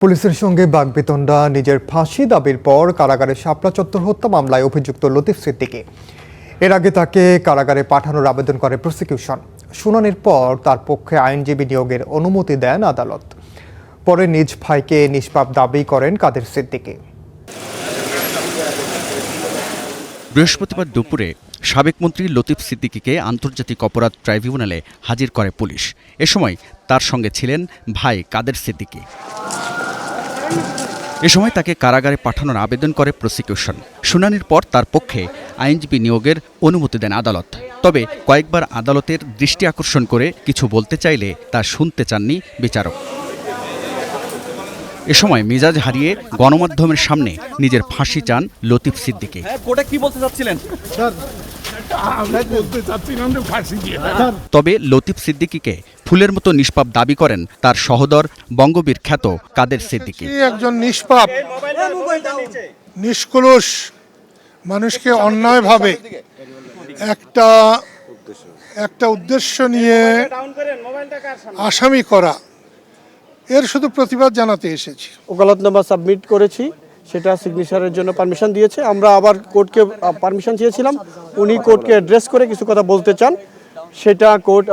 পুলিশের সঙ্গে বাগবিতণ্ডা, নিজের ফাঁসি দাবির পর কারাগারে শাপলা চত্বর হত্যা মামলায় অভিযুক্ত লতিফ সিদ্দিকী। এর আগে তাকে কারাগারে পাঠানোর আবেদন করে প্রসিকিউশন। শুনানির পর তার পক্ষে আইনজীবী নিয়োগের অনুমতি দেন আদালত। পরে নিজ ভাইকে নিষ্পাপ দাবি করেন কাদের সিদ্দিকী। বৃহস্পতিবার দুপুরে সাবেক মন্ত্রী লতিফ সিদ্দিকীকে আন্তর্জাতিক অপরাধ ট্রাইব্যুনালে হাজির করে পুলিশ। এ সময় তার সঙ্গে ছিলেন ভাই কাদের সিদ্দিকী। এ সময় তাকে কারাগারে পাঠানোর আবেদন করে প্রসিকিউশন। শুনানির পর তার পক্ষে আইনজীবী নিয়োগের অনুমতি দেন আদালত। তবে কয়েকবার আদালতের দৃষ্টি আকর্ষণ করে কিছু বলতে চাইলে তা শুনতে চাননি বিচারক। এ সময় মেজাজ হারিয়ে গণমাধ্যমের সামনে নিজের ফাঁসি চান লতিফ সিদ্দিকী। কি বলতে চাচ্ছিলেন? তবে লতিফ সিদ্দিকীকে ফুলের মতো নিষ্পাপ দাবি করেন তার সহোদর বঙ্গবীর খ্যাত কাদের সিদ্দিকী। একজন নিষ্পাপ নিষ্কলুষ মানুষকে অন্যায়ভাবে একটা উদ্দেশ্য নিয়ে আসামি করা, এর শুধু প্রতিবাদ জানাতে এসেছি। ওকালতনামা সাবমিট করেছি, সেটা সিগনেচারের জন্য পারমিশন দিয়েছে। আমরা আবার কোর্টকে পারমিশন চেয়েছিলাম, উনি কোর্টকে অ্যাড্রেস করে কিছু কথা বলতে চান, সেটা কোর্ট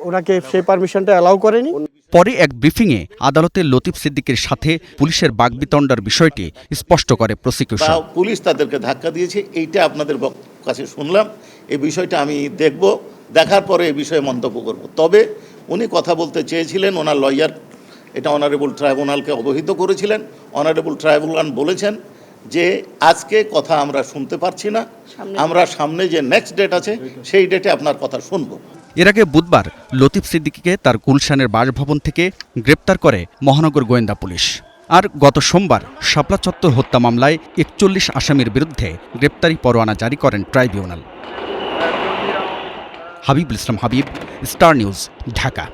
ওনাকে সেই পারমিশনটা অ্যালাউ করেনি। পরে এক ব্রিফিংয়ে আদালতে লতিফ সিদ্দিকীর সাথে পুলিশের বাগবিতণ্ডার বিষয়টি স্পষ্ট করে প্রসিকিউশন। পুলিশ তাদেরকে ধাক্কা দিয়েছে, এইটা আপনাদের কাছে শুনলাম। এই বিষয়টা আমি দেখব, দেখার পরে এই বিষয়ে মন্তব্য করব। তবে উনি কথা বলতে চেয়েছিলেন, ওনার লয়ার এটা অনারেবল ট্রাইব্যুনালকে অবহিত করেছিলেন। অনারেবল ট্রাইব্যুনাল বলেছেন যে আজকে কথা আমরা শুনতে পারছি না, আমরা সামনে যে নেক্সট ডেট আছে সেই ডেটে আপনার কথা শুনব। এর আগে বুধবার লতিফ সিদ্দিকীকে তার গুলশানের বাসভবন থেকে গ্রেপ্তার করে মহানগর গোয়েন্দা পুলিশ। আর গত সোমবার শাপলা চত্বর হত্যা মামলায় ৪১ আসামির বিরুদ্ধে গ্রেপ্তারি পরোয়ানা জারি করেন ট্রাইব্যুনাল। হাবিবুল ইসলাম হাবিব, স্টার নিউজ, ঢাকা।